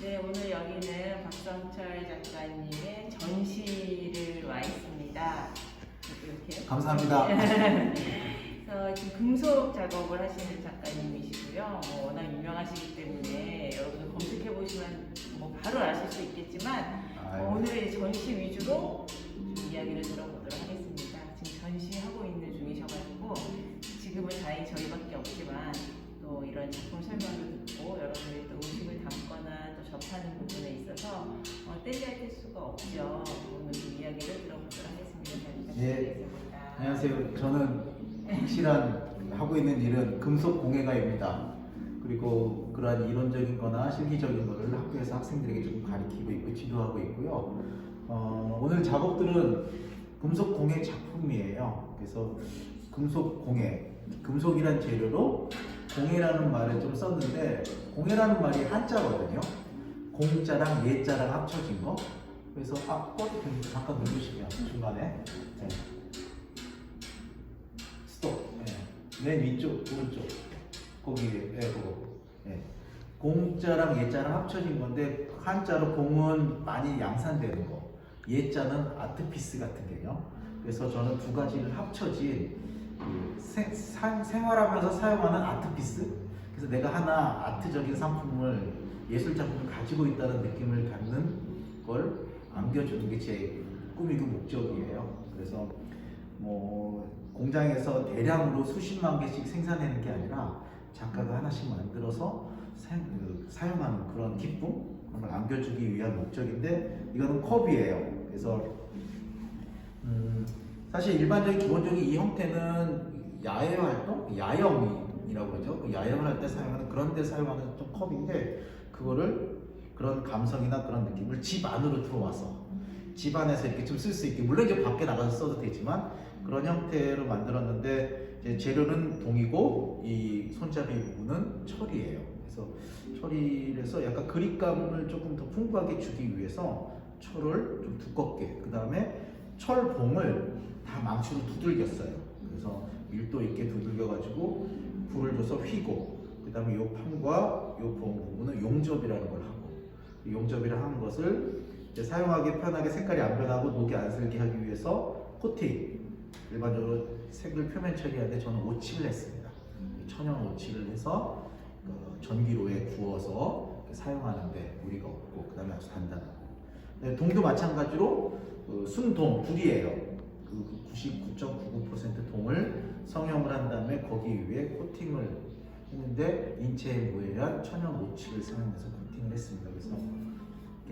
네, 오늘 여기는 박성철 작가님의 전시를 와 있습니다. 이렇게. 감사합니다. 그래서 지금 금속 작업을 하시는 작가님이시고요. 워낙 유명하시기 때문에 여러분 검색해 보시면 바로 아실 수 있겠지만 오늘은 이 전시 위주로 좀 이야기를 들어보도록 하겠습니다. 지금 전시하고 있는 중이셔가지고 지금은 다행히 저희밖에 없지만 또 이런 작품 설명도 듣고 여러분들이 또 음식을 담거나 또 접하는 부분에 있어서 뗄래야 뗄 수가 없죠. 오늘 좀 이야기를 들어보도록 하겠습니다. 잘 부탁드리겠습니다. 안녕하세요. 저는 확실한 하고 있는 일은 금속 공예가입니다. 그리고 그러한 이론적인 거나 실기적인 거를 학교에서 학생들에게 좀 가르치고 있고 지도하고 있고요. 오늘 작업들은 금속 공예 작품이에요. 그래서 금속 공예, 금속이란 재료로 공예라는 말을 좀 썼는데 공예라는 말이 한자거든요. 공자랑 예자랑 합쳐진 거. 그래서 잠깐 누르시면 중간에 스톱. 맨 위쪽 오른쪽 거기에 그거. 공자랑 예자랑 합쳐진 건데 한자로 공은 많이 양산되는 거, 예자는 아트피스 같은 개념. 그래서 저는 두 가지를 합쳐진 생활하면서 사용하는 아트피스. 그래서 내가 하나 아트적인 상품을, 예술 작품을 가지고 있다는 느낌을 갖는 걸 안겨주는 게 제 꿈이고 목적이에요. 그래서 공장에서 대량으로 수십만 개씩 생산하는 게 아니라 작가가 하나씩 만들어서 사용하는 그런 기쁨, 그런 걸 안겨주기 위한 목적인데, 이거는 컵이에요. 그래서 사실 일반적인 기본적인 이 형태는 야외 활동, 야영이라고 그러죠. 야영을 할 때 사용하는, 그런 데 사용하는 좀 컵인데, 그거를 그런 감성이나 그런 느낌을 집 안으로 들어와서 집 안에서 이렇게 좀 쓸 수 있게, 물론 이제 밖에 나가서 써도 되지만 그런 형태로 만들었는데, 이제 재료는 동이고 이 손잡이 부분은 철이에요. 그래서 처리를 해서 약간 그립감을 조금 더 풍부하게 주기 위해서 철을 좀 두껍게, 그 다음에 철봉을 다 망치로 두들겼어요. 그래서 밀도 있게 두들겨가지고 불을 줘서 휘고, 그 다음에 이 판과 이 봉 부분은 용접이라는 걸 하고, 용접이라 하는 것을 이제 사용하기 편하게 색깔이 안 변하고 녹이 안 슬게 하기 위해서 코팅, 일반적으로 색을 표면 처리하는데 저는 오칠을 했습니다. 천연 오칠을 해서 전기로에 구워서 사용하는데 무리가 없고, 그 다음에 아주 단단하고, 동도 마찬가지로 순동, 불이에요. 그 99.99% 동을 성형을 한 다음에 거기 위에 코팅을 했는데 인체에 무해한 천연 오칠을 사용해서 코팅을 했습니다. 그래서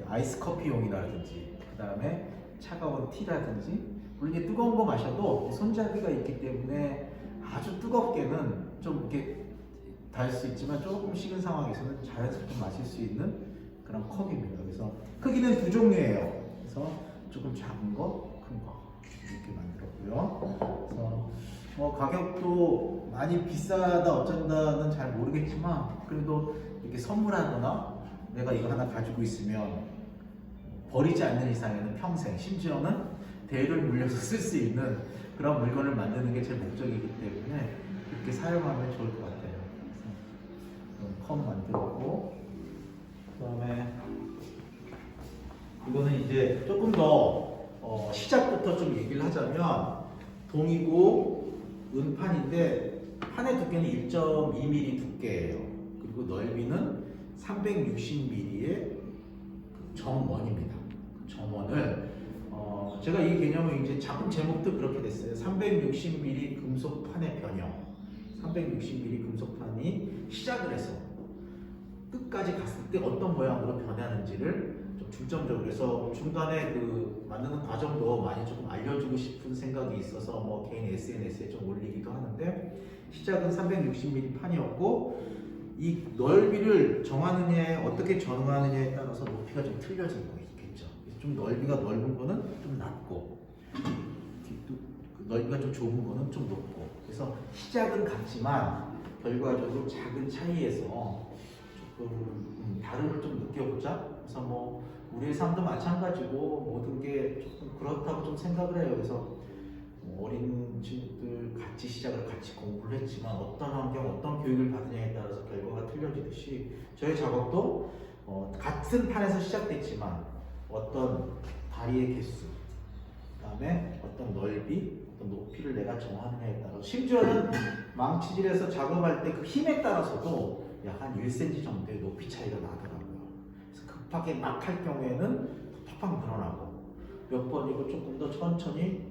아이스 커피용이라든지, 그 다음에 차가운 티라든지, 물론 이게 뜨거운 거 마셔도 손잡이가 있기 때문에 아주 뜨겁게는 좀 이렇게 달 수 있지만 조금 식은 상황에서는 자연스럽게 마실 수 있는 그런 컵입니다. 그래서 크기는 두 종류예요. 그래서 조금 작은 거, 큰 거 이렇게 만들었고요. 그래서 가격도 많이 비싸다 어쩐다는 잘 모르겠지만, 그래도 이렇게 선물하거나 내가 이거 하나 가지고 있으면 버리지 않는 이상에는 평생, 심지어는 대를 물려서 쓸 수 있는 그런 물건을 만드는 게 제 목적이기 때문에 이렇게 사용하면 좋을 것 같아요. 그래서 컵 만들었고, 그 다음에 이거는 이제 조금 더 시작부터 좀 얘기를 하자면, 동이고 은판인데 판의 두께는 1.2mm 두께예요. 그리고 넓이는 360mm의 정원입니다. 정원을 제가 이 개념을 이제 작품 제목도 그렇게 됐어요. 360mm 금속판의 변형. 360mm 금속판이 시작을 해서 끝까지 갔을 때 어떤 모양으로 변하는지를 좀 중점적으로 해서 중간에 그 만드는 과정도 많이 조금 알려주고 싶은 생각이 있어서 개인 SNS에 좀 올리기도 하는데, 시작은 360mm 판이었고, 이 넓이를 정하느냐에, 어떻게 정하느냐에 따라서 높이가 좀 틀려진 거겠죠. 좀 넓이가 넓은 거는 좀 낮고, 넓이가 좀 좁은 거는 좀 높고, 그래서 시작은 같지만 결과적으로 작은 차이에서 조금 다름을 좀 느껴보자. 그래서 우리의 삶도 마찬가지고 모든 게 조금 그렇다고 좀 생각을 해요. 그래서 어린 친구들 같이 시작을 같이 공부를 했지만 어떤 환경, 어떤 교육을 받느냐에 따라서 결과가 틀려지듯이 저희 작업도 같은 판에서 시작됐지만 어떤 다리의 개수, 그다음에 어떤 넓이, 어떤 높이를 내가 정하느냐에 따라 심지어는 망치질에서 작업할 때 그 힘에 따라서도 약 한 1cm 정도의 높이 차이가 나더라고요. 그래서 급하게 막 할 경우에는 팍팍 늘어나고 몇 번이고 조금 더 천천히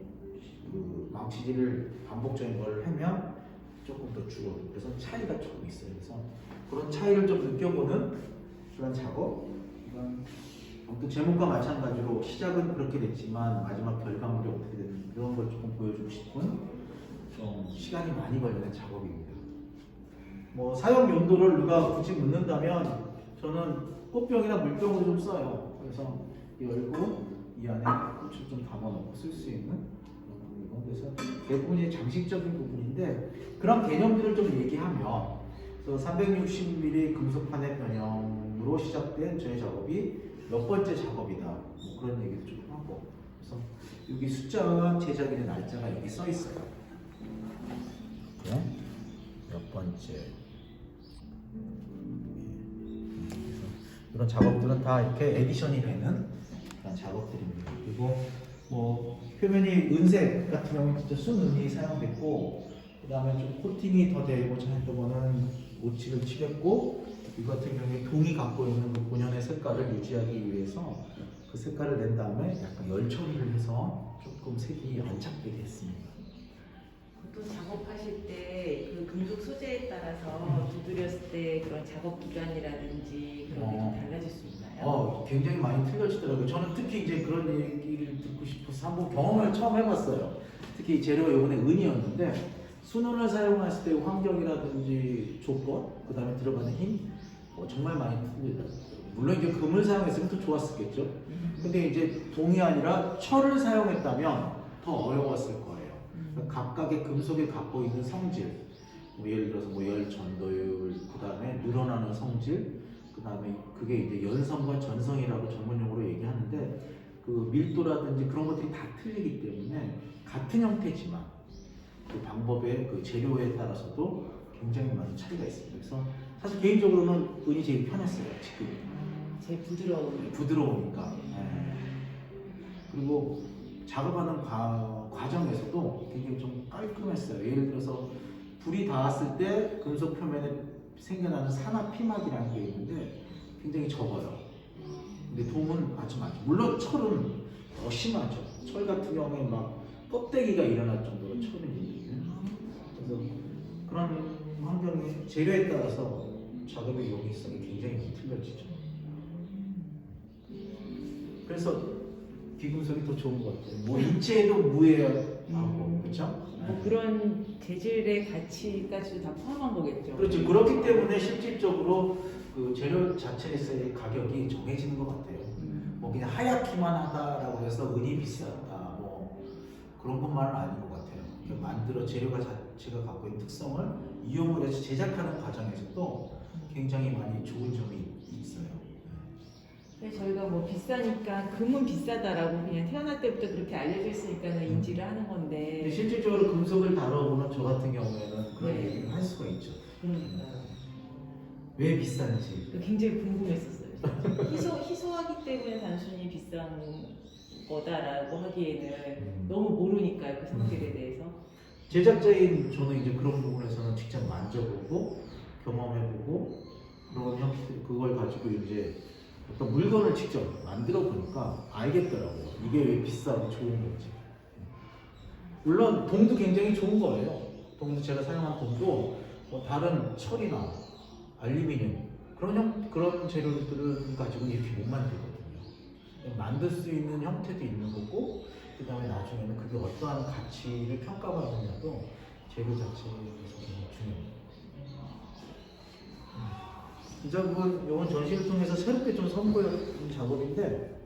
그 망치질을 반복적인 걸 하면 조금 더 줄어들고 그래서 차이가 조금 있어요. 그래서 그런 차이를 좀 느껴보는 그런 작업. 아무튼 제목과 마찬가지로 시작은 그렇게 됐지만 마지막 결과물이 어떻게 되는지 그런 걸 조금 보여주고 싶은 좀 시간이 많이 걸리는 작업입니다. 뭐 사용 용도를 누가 굳이 묻는다면 저는 꽃병이나 물병으로 좀 써요. 그래서 열고 이 안에 꽃을 좀 담아놓고 쓸 수 있는 그런 부분이고 그래서 대부분이 장식적인 부분인데 그런 개념들을 좀 얘기하면 그래서 360mm 금속판의 변형으로 시작된 저의 작업이 몇 번째 작업이다 뭐 그런 얘기를 좀 하고 그래서 여기 숫자와 제작일의 날짜가 여기 써 있어요. 네? 몇 번째 그래서 이런 작업들은 다 이렇게 에디션이 되는 그런 작업들입니다. 그리고 뭐 표면이 은색 같은 경우는 진짜 순은이 사용됐고 그 다음에 좀 코팅이 더 되고자 했던 거는 오칠을 칠했고 이 같은 경우에 동이 갖고 있는 그 본연의 색깔을 유지하기 위해서 그 색깔을 낸 다음에 약간 열 처리를 해서 조금 색이 안착되게 했습니다. 보통 작업하실 때 그 금속 소재에 따라서 두드렸을 때 그런 작업 기간이라든지 그런 게 좀 달라질 수 있나요? 굉장히 많이 틀려지더라고요. 저는 특히 이제 그런 얘기를 듣고 싶어서 한번 경험을 처음 해봤어요. 특히 재료가 이번에 은이었는데 순은을 사용했을 때 환경이라든지 조건, 그 다음에 들어가는 힘 정말 많이 틀립니다. 물론 이제 금을 사용했으면 더 좋았었겠죠. 근데 이제 동이 아니라 철을 사용했다면 더 어려웠을 거예요. 그러니까 각각의 금속이 갖고 있는 성질, 뭐 예를 들어서 뭐 열 전도율, 그 다음에 늘어나는 성질, 그 다음에 그게 이제 연성과 전성이라고 전문용어로 얘기하는데 그 밀도라든지 그런 것들이 다 틀리기 때문에 같은 형태지만 그 방법의 그 재료에 따라서도 굉장히 많은 차이가 있습니다. 그래서 사실 개인적으로는 은이 제일 편했어요. 지금 제일 부드러우니까. 네. 그리고 작업하는 과정에서도 굉장히 좀 깔끔했어요. 예를 들어서 불이 닿았을 때 금속 표면에 생겨나는 산화 피막이라는 게 있는데 굉장히 적어요. 근데 동은 아주 많죠. 물론 철은 더 심하죠. 철 같은 경우에 막 껍데기가 일어날 정도로 철은 있거든요. 그래서 그런 환경의 재료에 따라서 작업의 용이성이 굉장히 많이 틀려지죠. 그래서 귀금속이 더 좋은 것 같아요. 뭐 인체에도 무해하고 그렇죠? 뭐 그런 재질의 가치까지도 다 포함한 거겠죠. 그렇죠. 그렇기 때문에 실질적으로 그 재료 자체에서의 가격이 정해지는 것 같아요. 뭐 그냥 하얗기만 하다라고 해서 은이 비싸다 뭐 그런 것만은 아닌 것 같아요. 만들어 재료가 자체가 갖고 있는 특성을 이용을 해서 제작하는 과정에서도 굉장히 많이 좋은 점이 있어요. 그래서 저희가 뭐 비싸니까 금은 비싸다라고 그냥 태어날 때부터 그렇게 알려져 있으니까는 인지를 하는 건데. 근데 실질적으로 금속을 다뤄보는 저 같은 경우에는 그런 네. 얘기를 할 수가 있죠. 그러니까요. 왜 비싼지. 굉장히 궁금했었어요. 희소하기 때문에 단순히 비싼 거다라고 하기에는 너무 모르니까요, 그 성질에 대해서. 제작자인 저는 이제 그런 부분에서는 직접 만져보고 경험해보고 그런 형태 그걸 가지고 이제 어떤 물건을 직접 만들어 보니까 알겠더라고요. 이게 왜 비싸고 좋은 건지. 물론 동도 굉장히 좋은 거예요. 동도 제가 사용한 동도 뭐 다른 철이나 알루미늄 그런 재료들을 가지고 이렇게 못 만들거든요. 만들 수 있는 형태도 있는 거고 그 다음에 나중에는 그게 어떠한 가치를 평가받느냐도 재료 자체에서 굉장히 중요합니다. 이 작업은 이번 전시를 통해서 새롭게 좀 선보여준 작업인데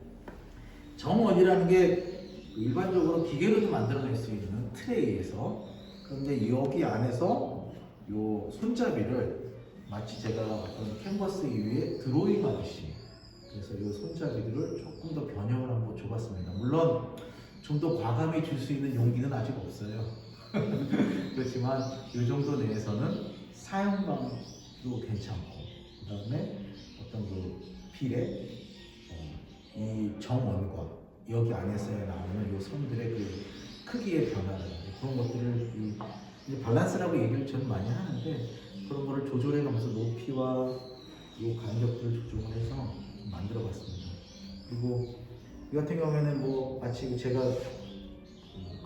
정원이라는 게 일반적으로 기계로도 만들어낼 수 있는 트레이에서 그런데 여기 안에서 요 손잡이를 마치 제가 어떤 캔버스 위에 드로잉 하듯이 그래서 이 손잡이들을 조금 더 변형을 한번 줘봤습니다. 물론 좀 더 과감히 줄 수 있는 용기는 아직 없어요. 그렇지만 이 정도 내에서는 사용감도 괜찮고 그 다음에 어떤 그 필에 이 정원과 여기 안에서의 나오는 이 선들의 그 크기의 변화라든지 그런 것들을 이 밸런스라고 얘기를 저는 많이 하는데 그런 거를 조절해가면서 높이와 이 간격들을 조정을 해서 만들어봤습니다. 그리고 이 같은 경우에는 뭐 마치 제가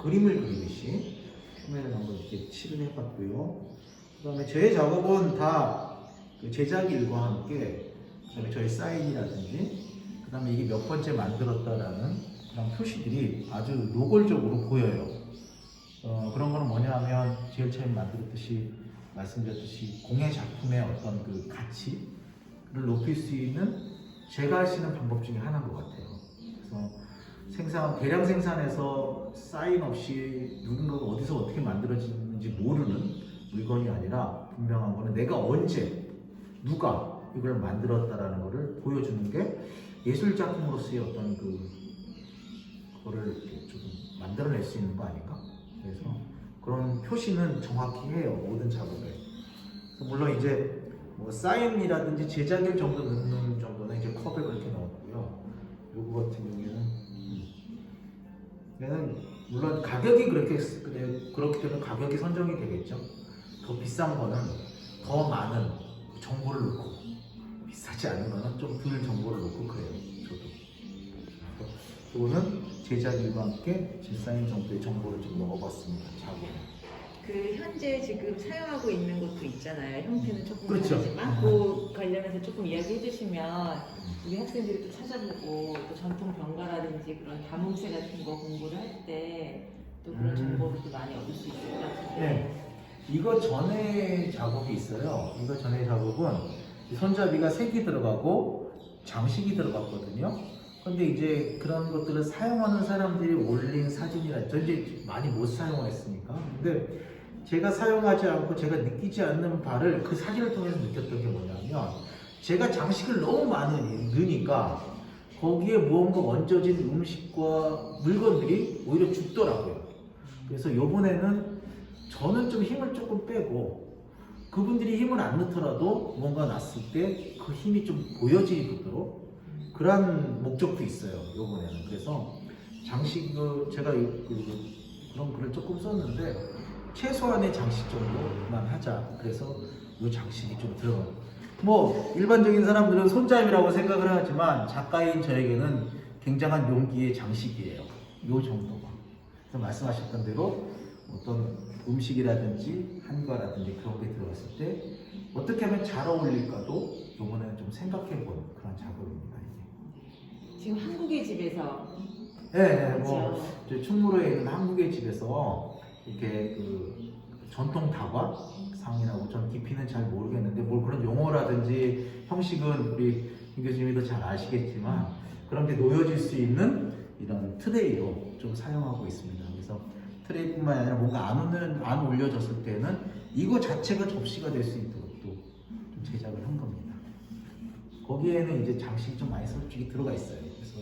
그림을 그리듯이 표면을 한번 이렇게 칠을 해봤고요. 그다음에 제 작업은 다그 제작일과 함께 그다음에 저희 사인이라든지 그다음에 이게 몇 번째 만들었다라는 그런 표시들이 아주 노골적으로 보여요. 그런 거는 뭐냐 하면 제일 처음에 말씀드렸듯이 공예 작품의 어떤 그 가치를 높일 수 있는 제가 할 수 있는 방법 중에 하나인 것 같아요. 그래서 대량 생산해서 사인 없이 누군가가 어디서 어떻게 만들어지는지 모르는 물건이 아니라 분명한 거는 내가 언제 누가 이걸 만들었다라는 거를 보여주는 게 예술 작품으로서의 어떤 그거를 좀 만들어낼 수 있는 거 아닌가? 그래서 그런 표시는 정확히 해요, 모든 작업에. 물론 이제 뭐 사인이라든지 제작일 정도 넣는 정도는 이제 컵에 그렇게 넣었고요. 요거 같은 경우에는 얘는 물론 가격이 그렇기 때문에 가격이 선정이 되겠죠. 더 비싼 거는 더 많은 정보를 넣고 비싸지 않은 거는 좀 덜 정보를 넣고 그래요. 저도. 이거는 제작일과 함께 질사인 정도의 정보를 좀 넣어봤습니다. 작업에. 그 현재 지금 사용하고 있는 것도 있잖아요. 형태는 조금 그렇죠. 다르지만 그 관련해서 조금 이야기해 주시면 우리 학생들이 또 찾아보고 또 전통 병가라든지 그런 다문세 같은 거 공부를 할 때 또 그런 정보를 또 많이 얻을 수 있을 것 같은데. 네. 이거 전에 작업이 있어요. 이거 전에 작업은 손잡이가 색이 들어가고 장식이 들어갔거든요. 근데 이제 그런 것들을 사용하는 사람들이 올린 사진이라 저 이제 많이 못 사용했으니까. 근데 제가 사용하지 않고 제가 느끼지 않는 바를 그 사진을 통해서 느꼈던 게 뭐냐면 제가 장식을 너무 많이 넣으니까 거기에 무언가 얹어진 음식과 물건들이 오히려 죽더라고요. 그래서 요번에는 저는 좀 힘을 조금 빼고 그분들이 힘을 안 넣더라도 뭔가 났을 때 그 힘이 좀 보여지도록 그런 목적도 있어요. 요번에는. 그래서 장식을 제가 그런 글을 조금 썼는데 최소한의 장식 정도만 하자. 그래서 이 장식이 좀 들어가요. 뭐 일반적인 사람들은 손잡이라고 생각을 하지만 작가인 저에게는 굉장한 용기의 장식이에요. 요 정도가. 그래서 말씀하셨던 대로 어떤 음식이라든지 한과라든지 그런 게 들어갔을 때 어떻게 하면 잘 어울릴까도 이번에는 좀 생각해본 그런 작업입니다. 이게. 지금 한국의 집에서 네, 그렇죠. 뭐 충무로에 있는 한국의 집에서 이렇게 그 전통 다과상이라고 전 깊이는 잘 모르겠는데 뭐 그런 용어라든지 형식은 우리 김 교수님이 더 잘 아시겠지만 그런 게 놓여질 수 있는 이런 트레이로 좀 사용하고 있습니다. 그래서 트레이뿐만 아니라 뭔가 안 올려졌을 때는 이거 자체가 접시가 될 수 있도록 또 좀 제작을 한 겁니다. 거기에는 이제 장식이 좀 많이 솔직히 들어가 있어요. 그래서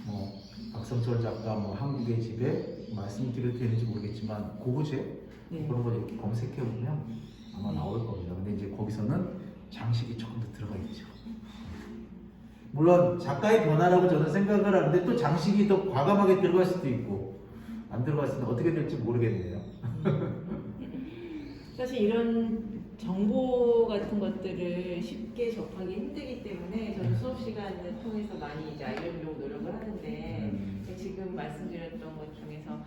뭐 박성철 작가 뭐 한국의 집에 말씀드려도 되는지 모르겠지만 고고제 그런 걸 이렇게 검색해 보면 아마 나올 겁니다. 근데 이제 거기서는 장식이 조금 더 들어가 있죠. 물론 작가의 변화라고 저는 생각을 하는데 또 장식이 더 과감하게 들어갈 수도 있고 안 들어갈 수도 어떻게 될지 모르겠네요. 사실 이런 정보 같은 것들을 쉽게 접하기 힘들기 때문에 저도 수업 시간을 통해서 많이 이제 알려주려고 노력을 하는데 지금 말씀드렸던 것 중에서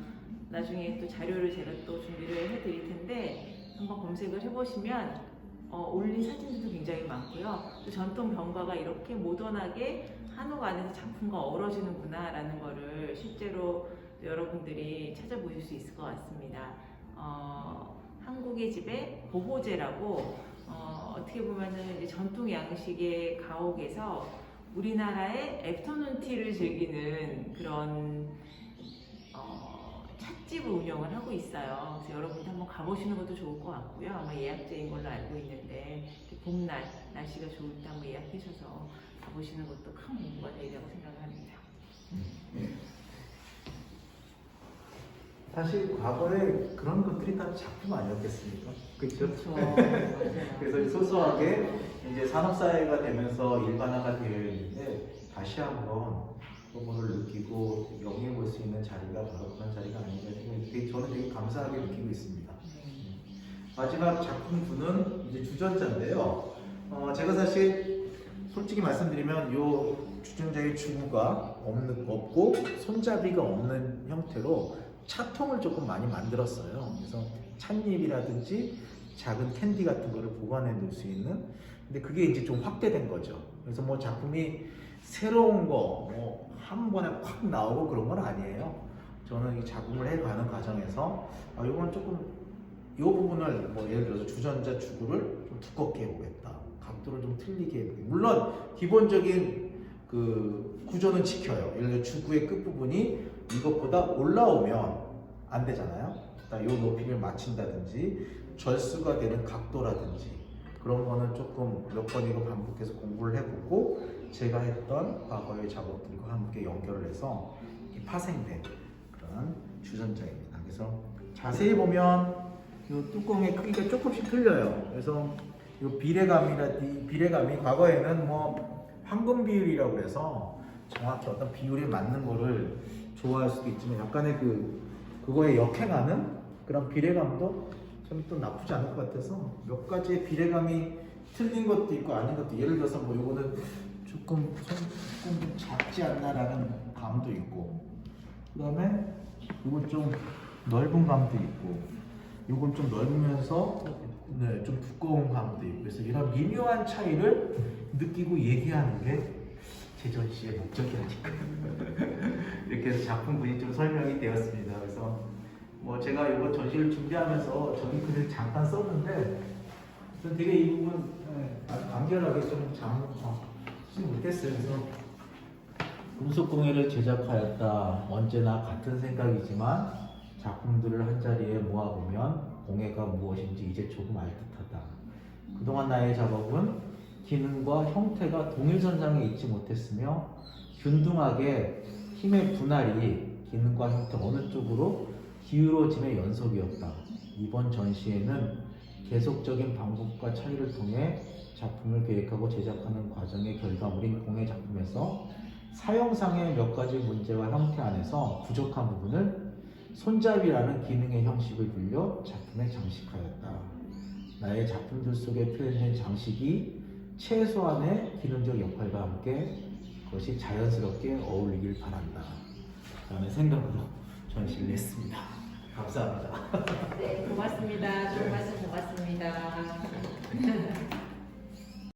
나중에 또 자료를 제가 또 준비를 해드릴 텐데 한번 검색을 해보시면 올린 사진들도 굉장히 많고요. 또 전통 병가가 이렇게 모던하게 한옥 안에서 작품과 어우러지는구나 라는 거를 실제로 여러분들이 찾아보실 수 있을 것 같습니다. 한국의 집에 보호제라고 어떻게 보면은 이제 전통 양식의 가옥에서 우리나라의 애프터눈 티를 즐기는 그런 찻집을 운영을 하고 있어요. 그래서 여러분들 한번 가보시는 것도 좋을 것 같고요. 아마 예약제인 걸로 알고 있는데 봄날 날씨가 좋을 때 한번 예약하셔서 가보시는 것도 큰 공부가 되리라고 생각을 합니다. 사실 과거에 그런 것들이 다 작품 아니었겠습니까? 그렇죠? 그렇죠. 맞아요. 그래서 소소하게 이제 산업사회가 되면서 일반화가 되어 있는데 다시 한번 그거를 느끼고 영위해 볼 수 있는 자리가 바로 그런 자리가 아닌가 생각이 저는 되게 감사하게 느끼고 있습니다. 마지막 작품 2는 이제 주전자인데요. 제가 사실 솔직히 말씀드리면 요 주전자의 주구가 없고 손잡이가 없는 형태로 차통을 조금 많이 만들었어요. 그래서 찻잎이라든지 작은 캔디 같은 거를 보관해 놓을 수 있는. 근데 그게 이제 좀 확대된 거죠. 그래서 뭐 작품이 새로운 거 뭐 한 번에 확 나오고 그런 건 아니에요. 저는 이 작품을 해가는 과정에서 이건 조금 이 부분을 뭐 예를 들어서 주전자 주구를 좀 두껍게 해보겠다. 각도를 좀 틀리게 해보겠다. 물론 기본적인 그 구조는 지켜요. 예를 들어 주구의 끝부분이 이것보다 올라오면 안 되잖아요. 이 높이를 맞춘다든지 절수가 되는 각도라든지 그런 거는 조금 몇 번 이거 반복해서 공부를 해보고 제가 했던 과거의 작업들과 함께 연결을 해서 파생된 그런 주전자입니다. 그래서 자세히 보면 이 뚜껑의 크기가 조금씩 틀려요. 그래서 이 비례감이 과거에는 뭐 황금 비율이라고 해서 정확히 어떤 비율에 맞는 거를 좋아할 수도 있지만 약간의 그거에 역행하는 그런 비례감도 좀 또 나쁘지 않을 것 같아서 몇 가지의 비례감이 틀린 것도 있고 아닌 것도 예를 들어서 뭐 요거는 조금 좀 작지 않나라는 감도 있고 그 다음에 이건 좀 넓은 감도 있고 이건 좀 넓으면서 네, 좀 두꺼운 감도 있고 그래서 이런 미묘한 차이를 느끼고 얘기하는 게 제 전시의 목적이 아닐까 이렇게 해서 작품군이 좀 설명이 되었습니다. 그래서 뭐 제가 이번 전시를 준비하면서 저기 글을 잠깐 썼는데 전 되게 이 부분 간결하게 좀 쓰지 못했어요. 그래서 금속공예를 제작하였다. 언제나 같은 생각이지만 작품들을 한자리에 모아보면 공예가 무엇인지 이제 조금 알듯하다. 그동안 나의 작업은 기능과 형태가 동일선상에 있지 못했으며 균등하게 힘의 분할이 기능과 형태 어느 쪽으로 기울어짐의 연속이었다. 이번 전시에는 계속적인 반복과 차이를 통해 작품을 계획하고 제작하는 과정의 결과물인 공예 작품에서 사용상의 몇 가지 문제와 형태 안에서 부족한 부분을 손잡이라는 기능의 형식을 빌려 작품에 장식하였다. 나의 작품들 속에 표현된 장식이 최소한의 기능적 역할과 함께 그것이 자연스럽게 어울리길 바란다. 라는 생각으로 전시를 했습니다. 감사합니다. 네, 고맙습니다. 좋은 말씀 고맙습니다.